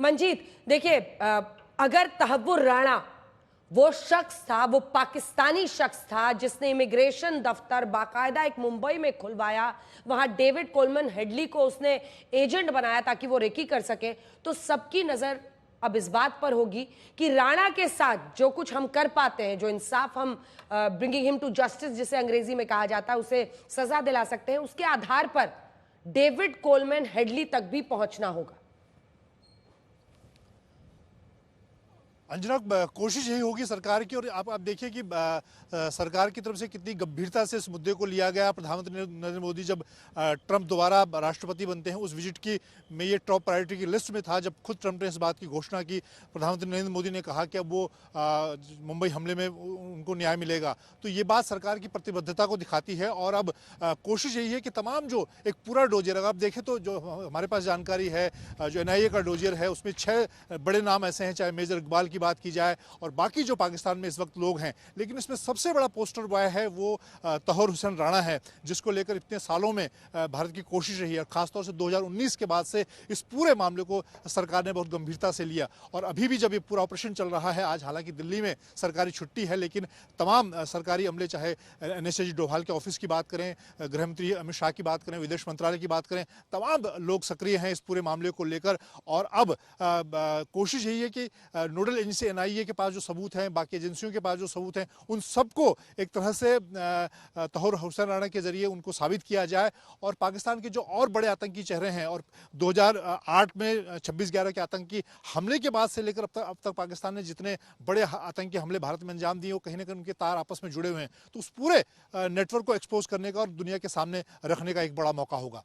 मंजीत, देखिए, अगर तहव्वुर राणा वो शख्स था, वो पाकिस्तानी शख्स था जिसने इमिग्रेशन दफ्तर बाकायदा एक मुंबई में खुलवाया, वहां डेविड कोलमन हेडली को उसने एजेंट बनाया ताकि वो रेकी कर सके, तो सबकी नजर अब इस बात पर होगी कि राणा के साथ जो कुछ हम कर पाते हैं, जो इंसाफ हम ब्रिंगिंग हिम टू जस्टिस जिसे अंग्रेजी में कहा जाता है, उसे सजा दिला सकते हैं, उसके आधार पर डेविड कोलमन हेडली तक भी पहुंचना होगा। अंजना, कोशिश यही होगी सरकार की। और आप देखिए कि सरकार की तरफ से कितनी गंभीरता से इस मुद्दे को लिया गया। प्रधानमंत्री नरेंद्र मोदी जब ट्रंप दोबारा राष्ट्रपति बनते हैं, उस विजिट की में ये टॉप प्रायोरिटी की लिस्ट में था। जब खुद ट्रंप ने इस बात की घोषणा की, प्रधानमंत्री नरेंद्र मोदी ने कहा कि अब वो मुंबई हमले में उनको न्याय मिलेगा, तो ये बात सरकार की प्रतिबद्धता को दिखाती है। और अब कोशिश यही है कि तमाम जो एक पूरा डोजियर, अगर आप देखें तो जो हमारे पास जानकारी है, जो NIA का डोजियर है, उसमें 6 बड़े नाम ऐसे हैं, चाहे मेजर इकबाल की बात की जाए और बाकी जो पाकिस्तान में इस वक्त लोग हैं, लेकिन इसमें सबसे बड़ा पोस्टर बॉय है वो तौहर हुसैन राणा है, जिसको लेकर इतने सालों में भारत की कोशिश रही है। खासतौर से 2019 के बाद से इस पूरे मामले को सरकार ने बहुत गंभीरता से लिया। और अभी भी जब ये पूरा ऑपरेशन चल रहा है, आज हालांकि दिल्ली में सरकारी छुट्टी है, लेकिन तमाम सरकारी अमले, चाहे NSAG डोभाल के ऑफिस की बात करें, गृह मंत्री अमित शाह की बात करें, विदेश मंत्रालय की बात करें, तमाम लोग सक्रिय हैं इस पूरे मामले को लेकर। और अब कोशिश यही है कि नोडल एजेंसी NIA के पास जो सबूत हैं, बाकी एजेंसियों के पास जो सबूत हैं, उन सबको एक तरह से तौहर हुसैन राणा के जरिए उनको साबित किया जाए। और पाकिस्तान के जो और बड़े आतंकी चेहरे हैं, और 2008 में 26/11 के आतंकी हमले के बाद से लेकर अब तक पाकिस्तान ने जितने बड़े आतंकी हमले भारत में अंजाम दिए, वो कहीं ना कहीं उनके तार आपस में जुड़े हुए हैं। तो उस पूरे नेटवर्क को एक्सपोज करने का और दुनिया के सामने रखने का एक बड़ा मौका होगा।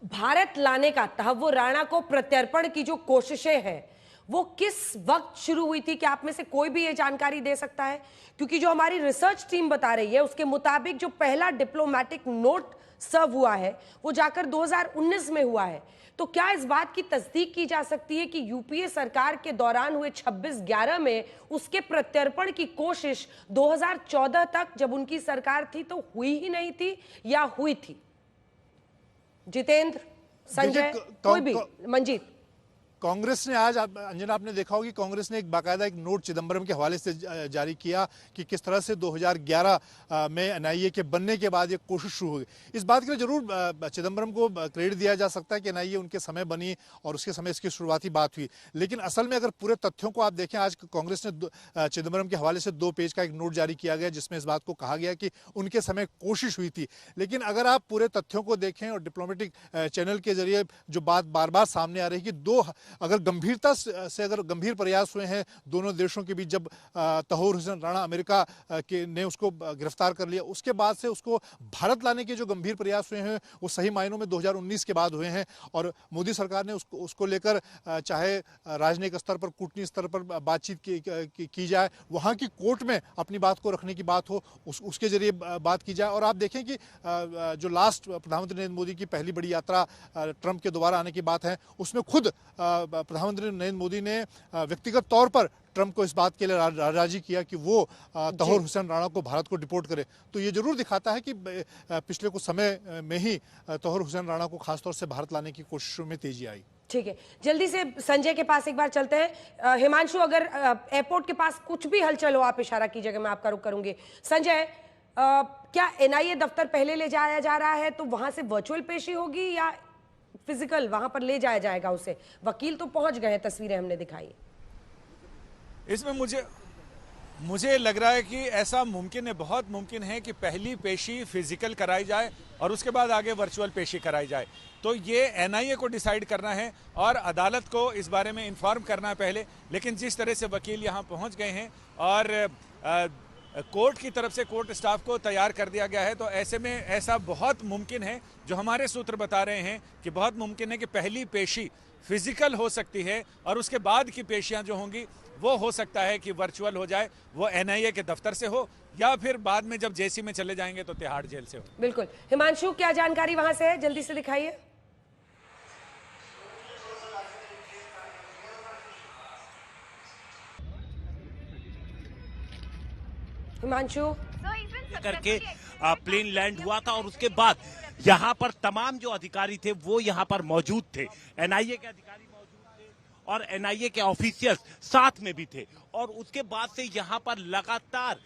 भारत लाने का, तहव्वुर राणा को प्रत्यर्पण की जो कोशिशें हैं, वो किस वक्त शुरू हुई थी? क्या आप में से कोई भी ये जानकारी दे सकता है? क्योंकि जो हमारी रिसर्च टीम बता रही है, उसके मुताबिक जो पहला डिप्लोमेटिक नोट सर्व हुआ है वो जाकर 2019 में हुआ है। तो क्या इस बात की तस्दीक की जा सकती है कि UPA सरकार के दौरान हुए 26/11 में उसके प्रत्यर्पण की कोशिश 2014 तक, जब उनकी सरकार थी, तो हुई ही नहीं थी, या हुई थी? जितेंद्र, संजय, कोई भी, मंजीत। कांग्रेस ने आज, अंजना आपने देखा होगी, कांग्रेस ने एक बाकायदा एक नोट चिदंबरम के हवाले से जारी किया कि किस तरह से 2011 में NIA के बनने के बाद ये कोशिश शुरू हुई। इस बात के लिए जरूर चिदंबरम को क्रेडिट दिया जा सकता है कि NIA उनके समय बनी और उसके समय इसकी शुरुआती बात हुई। लेकिन असल में अगर पूरे तथ्यों को आप देखें, आज कांग्रेस ने चिदंबरम के हवाले से 2 पेज का एक नोट जारी किया गया, जिसमें इस बात को कहा गया कि उनके समय कोशिश हुई थी। लेकिन अगर आप पूरे तथ्यों को देखें और डिप्लोमेटिक चैनल के जरिए जो बात बार बार सामने आ रही है कि अगर गंभीरता से अगर गंभीर प्रयास हुए हैं दोनों देशों के बीच, जब तौहर हुसैन राणा अमेरिका ने उसको गिरफ्तार कर लिया, उसके बाद से उसको भारत लाने के जो गंभीर प्रयास हुए हैं, वो सही मायनों में 2019 के बाद हुए हैं। और मोदी सरकार ने उसको लेकर चाहे राजनयिक स्तर पर, कूटनीतिक स्तर पर बातचीत की जाए, वहाँ की कोर्ट में अपनी बात को रखने की बात हो, उसके जरिए बात की जाए। और आप देखें कि जो लास्ट प्रधानमंत्री नरेंद्र मोदी की पहली बड़ी यात्रा ट्रंप के दोबारा आने की बात है, उसमें खुद प्रधानमंत्री नरेंद्र मोदी ने व्यक्तिगत तौर पर ट्रंप को इस बात के लिए राजी किया कि वो तौहर हुसैन राणा को भारत को डिपोर्ट करे। तो ये जरूर दिखाता है कि पिछले कुछ समय में ही तौहर हुसैन राणा को खासतौर से भारत लाने की कोशिशों में तेजी आई। ठीक है, जल्दी से संजय के पास एक बार चलते हैं। हिमांशु, अगर एयरपोर्ट के पास कुछ भी हलचल हो, आप इशारा कीजिएगा, मैं आपका रुख करूंगी। संजय, क्या NIA दफ्तर पहले ले जाया जा रहा है, तो वहां से वर्चुअल पेशी होगी या फिजिकल वहां पर ले जाया जाएगा उसे? वकील तो पहुंच गए हैं, तस्वीरें हमने दिखाई। इसमें मुझे लग रहा है कि ऐसा मुमकिन है, बहुत मुमकिन है कि पहली पेशी फिजिकल कराई जाए और उसके बाद आगे वर्चुअल पेशी कराई जाए। तो ये NIA को डिसाइड करना है और अदालत को इस बारे में इन्फॉर्म करना है पहले। लेकिन जिस तरह से वकील यहाँ पहुँच गए हैं और कोर्ट की तरफ से कोर्ट स्टाफ को तैयार कर दिया गया है, तो ऐसे में ऐसा बहुत मुमकिन है, जो हमारे सूत्र बता रहे हैं कि बहुत मुमकिन है कि पहली पेशी फिजिकल हो सकती है और उसके बाद की पेशियां जो होंगी वो हो सकता है कि वर्चुअल हो जाए, वो NIA के दफ्तर से हो या फिर बाद में जब JC में चले जाएंगे तो तिहाड़ जेल से हो। बिल्कुल। हिमांशु, क्या जानकारी वहां से है, जल्दी से दिखाइए। हिमांशु, करके प्लेन लैंड हुआ था और उसके बाद यहाँ पर तमाम जो अधिकारी थे वो यहाँ पर मौजूद थे, NIA के अधिकारी मौजूद और एनआईए के ऑफिशियल्स साथ में भी थे। और उसके बाद से यहाँ पर लगातार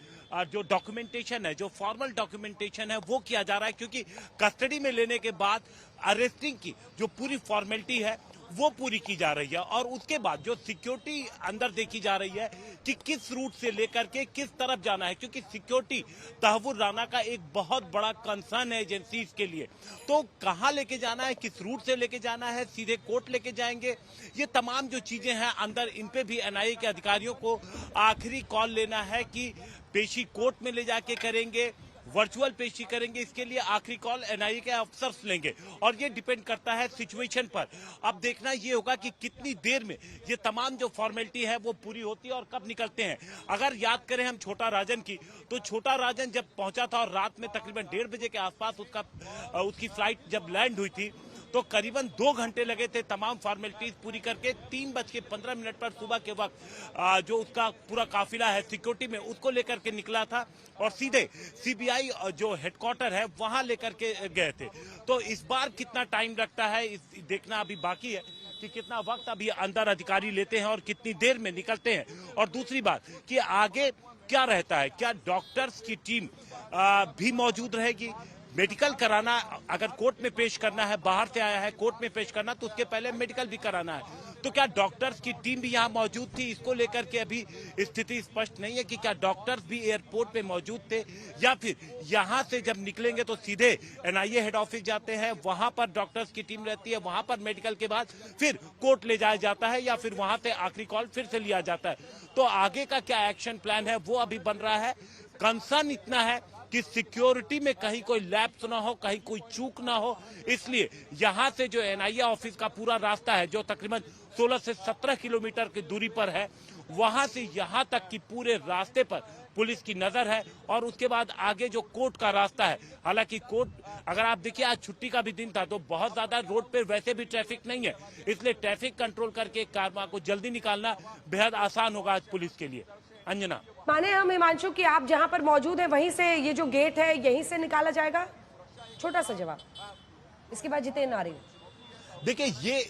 जो डॉक्यूमेंटेशन है, जो फॉर्मल डॉक्यूमेंटेशन है, वो किया जा रहा है, क्योंकि कस्टडी में लेने के बाद अरेस्टिंग की जो पूरी फॉर्मेलिटी है वो पूरी की जा रही है। और उसके बाद जो सिक्योरिटी अंदर देखी जा रही है कि किस रूट से लेकर के किस तरफ जाना है, क्योंकि सिक्योरिटी तहव्वुर राना का एक बहुत बड़ा कंसर्न है एजेंसीज के लिए। तो कहां लेके जाना है, किस रूट से लेके जाना है, सीधे कोर्ट लेके जाएंगे, ये तमाम जो चीजें हैं अंदर, इन पे भी एनआईए के अधिकारियों को आखिरी कॉल लेना है कि पेशी कोर्ट में ले जाके करेंगे, वर्चुअल पेशी करेंगे, इसके लिए आखिरी कॉल एनआईए के अफसर्स लेंगे। और ये डिपेंड करता है सिचुएशन पर। अब देखना ये होगा कि कितनी देर में ये तमाम जो फॉर्मेलिटी है वो पूरी होती है और कब निकलते हैं। अगर याद करें हम छोटा राजन की, तो छोटा राजन जब पहुंचा था और रात में तकरीबन 1:30 बजे के आसपास उसकी फ्लाइट जब लैंड हुई थी, तो करीबन 2 घंटे लगे थे तमाम फॉर्मेलिटीज पूरी करके। 3:15 पर सुबह के वक्त जो उसका पूरा काफिला है सिक्योरिटी में, उसको लेकर के निकला था और सीधे सीबीआई जो हेडक्वार्टर है वहां लेकर के गए थे। तो इस बार कितना टाइम लगता है देखना अभी बाकी है कि कितना वक्त अभी अंदर अधिकारी लेते हैं और कितनी देर में निकलते हैं। और दूसरी बात कि आगे क्या रहता है, क्या डॉक्टर्स की टीम भी मौजूद रहेगी, मेडिकल कराना, अगर कोर्ट में पेश करना है, बाहर से आया है कोर्ट में पेश करना, तो उसके पहले मेडिकल भी कराना है। तो क्या डॉक्टर्स की टीम भी यहाँ मौजूद थी, इसको लेकर के अभी स्थिति स्पष्ट नहीं है कि क्या डॉक्टर्स भी एयरपोर्ट पे मौजूद थे, या फिर यहाँ से जब निकलेंगे तो सीधे एनआईए हेड ऑफिस जाते हैं, वहां पर डॉक्टर्स की टीम रहती है, वहां पर मेडिकल के बाद फिर कोर्ट ले जाया जाता है, या फिर वहां से आखिरी कॉल फिर से लिया जाता है। तो आगे का क्या एक्शन प्लान है वो अभी बन रहा है। कंसर्न इतना है कि सिक्योरिटी में कहीं कोई लैप्स ना हो, कहीं कोई चूक ना हो, इसलिए यहां से जो एनआईए ऑफिस का पूरा रास्ता है, जो तकरीबन 16 से 17 किलोमीटर की दूरी पर है, वहां से यहां तक की पूरे रास्ते पर पुलिस की नजर है। और उसके बाद आगे जो कोर्ट का रास्ता है, हालांकि कोर्ट, अगर आप देखिए आज छुट्टी का भी दिन था, तो बहुत ज्यादा रोड पे वैसे भी ट्रैफिक नहीं है, इसलिए ट्रैफिक कंट्रोल करके कारवां को जल्दी निकालना बेहद आसान होगा आज पुलिस के लिए। अंजना, माने हम हिमांशु कि आप जहां पर मौजूद है वहीं से ये जो गेट है यहीं से निकाला जाएगा? छोटा सा जवाब, इसके बाद जितेंद्र आ रही। देखिए ये,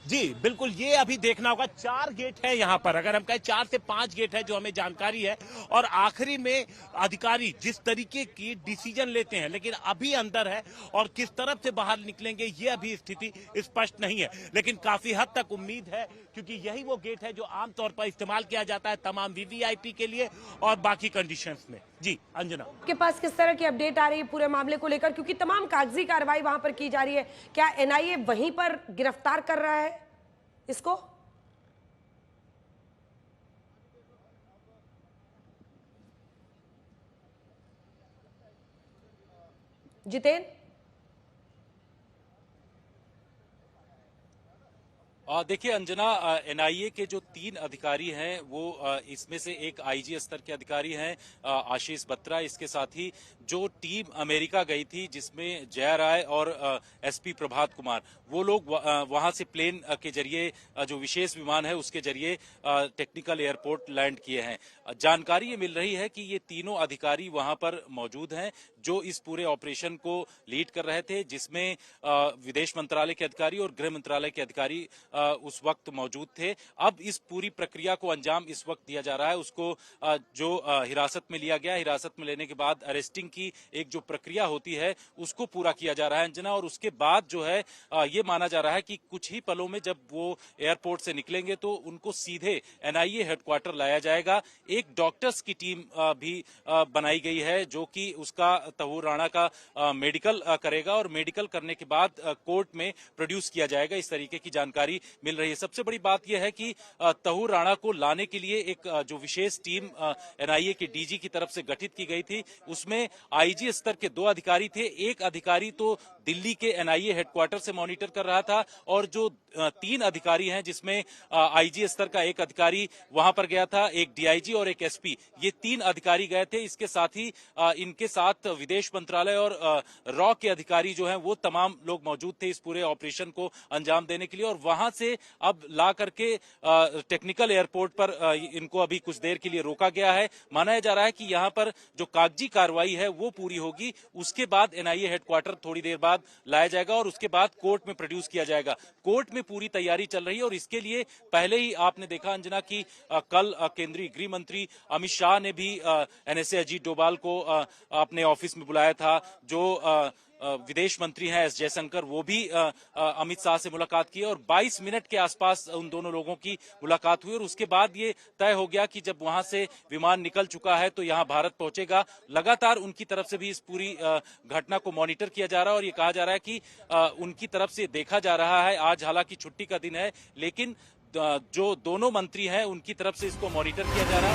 जी बिल्कुल, ये अभी देखना होगा। 4 गेट है यहाँ पर, अगर हम कहें 4 से 5 गेट है जो हमें जानकारी है। और आखिरी में अधिकारी जिस तरीके की डिसीजन लेते हैं, लेकिन अभी अंदर है और किस तरफ से बाहर निकलेंगे ये अभी स्थिति स्पष्ट नहीं है। लेकिन काफी हद तक उम्मीद है, क्योंकि यही वो गेट है जो आमतौर पर इस्तेमाल किया जाता है तमाम वीवीआईपी के लिए और बाकी कंडीशंस में। जी अंजना, आपके पास किस तरह की अपडेट आ रही है पूरे मामले को लेकर, क्योंकि तमाम कागजी कार्रवाई वहां पर की जा रही है, क्या एनआईए वहीं पर गिरफ्तार कर रहा है इसको? जितेंद्र, देखिए अंजना, एनआईए के जो 3 अधिकारी हैं वो इसमें से एक आईजी स्तर के अधिकारी हैं आशीष बत्रा। इसके साथ ही जो टीम अमेरिका गई थी जिसमें जया राय और एसपी प्रभात कुमार, वो लोग वहां से प्लेन के जरिए, जो विशेष विमान है उसके जरिए टेक्निकल एयरपोर्ट लैंड किए हैं। जानकारी ये मिल रही है कि ये तीनों अधिकारी वहां पर मौजूद हैं जो इस पूरे ऑपरेशन को लीड कर रहे थे, जिसमें विदेश मंत्रालय के अधिकारी और गृह मंत्रालय के अधिकारी उस वक्त मौजूद थे। अब इस पूरी प्रक्रिया को अंजाम इस वक्त दिया जा रहा है। उसको जो हिरासत में लिया गया, हिरासत में लेने के बाद अरेस्टिंग की एक जो प्रक्रिया होती है उसको पूरा किया जा रहा है अंजना। और उसके बाद जो है ये माना जा रहा है कि कुछ ही पलों में जब वो एयरपोर्ट से निकलेंगे तो उनको सीधे एनआईए हेडक्वार्टर लाया जाएगा। एक डॉक्टर्स की टीम भी बनाई गई है जो कि उसका तहव्वुर राणा का मेडिकल करेगा और मेडिकल करने के बाद कोर्ट में प्रोड्यूस किया जाएगा, इस तरीके की जानकारी मिल रही है। सबसे बड़ी बात यह है कि तहव्वुर राणा को लाने के लिए एक जो विशेष टीम एनआईए के डीजी की तरफ से गठित की गई थी, उसमें आईजी स्तर के 2 अधिकारी थे। एक अधिकारी तो दिल्ली के एनआईए हेडक्वार्टर से मॉनिटर कर रहा था और जो 3 अधिकारी हैं जिसमें आईजी स्तर का एक अधिकारी वहां पर गया था, एक डीआईजी और एक एसपी, ये 3 अधिकारी गए थे। इसके साथ ही इनके साथ विदेश मंत्रालय और रॉ के अधिकारी जो हैं वो तमाम लोग मौजूद थे इस पूरे ऑपरेशन को अंजाम देने के लिए। और वहां से अब ला करके टेक्निकल एयरपोर्ट पर इनको अभी कुछ देर के लिए रोका गया है। माना जा रहा है कि यहां पर जो कागजी कार्रवाई है वो पूरी होगी, उसके बाद एनआईए हेडक्वार्टर थोड़ी देर बाद लाया जाएगा और उसके बाद कोर्ट में प्रोड्यूस किया जाएगा। कोर्ट में पूरी तैयारी चल रही है और इसके लिए पहले ही आपने देखा अंजना की कल केंद्रीय गृह मंत्री अमित शाह ने भी एनएसए अजीत डोभाल को अपने ऑफिस में बुलाया था। जो विदेश मंत्री हैं एस जयशंकर, वो भी अमित शाह से मुलाकात की और 22 मिनट के आसपास उन दोनों लोगों की मुलाकात हुई और उसके बाद ये तय हो गया कि जब वहां से विमान निकल चुका है तो यहां भारत पहुंचेगा। लगातार उनकी तरफ से भी इस पूरी घटना को मॉनिटर किया जा रहा है और ये कहा जा रहा है कि उनकी तरफ से देखा जा रहा है। आज हालांकि छुट्टी का दिन है, लेकिन जो दोनों मंत्री हैं उनकी तरफ से इसको मॉनिटर किया जा रहा है।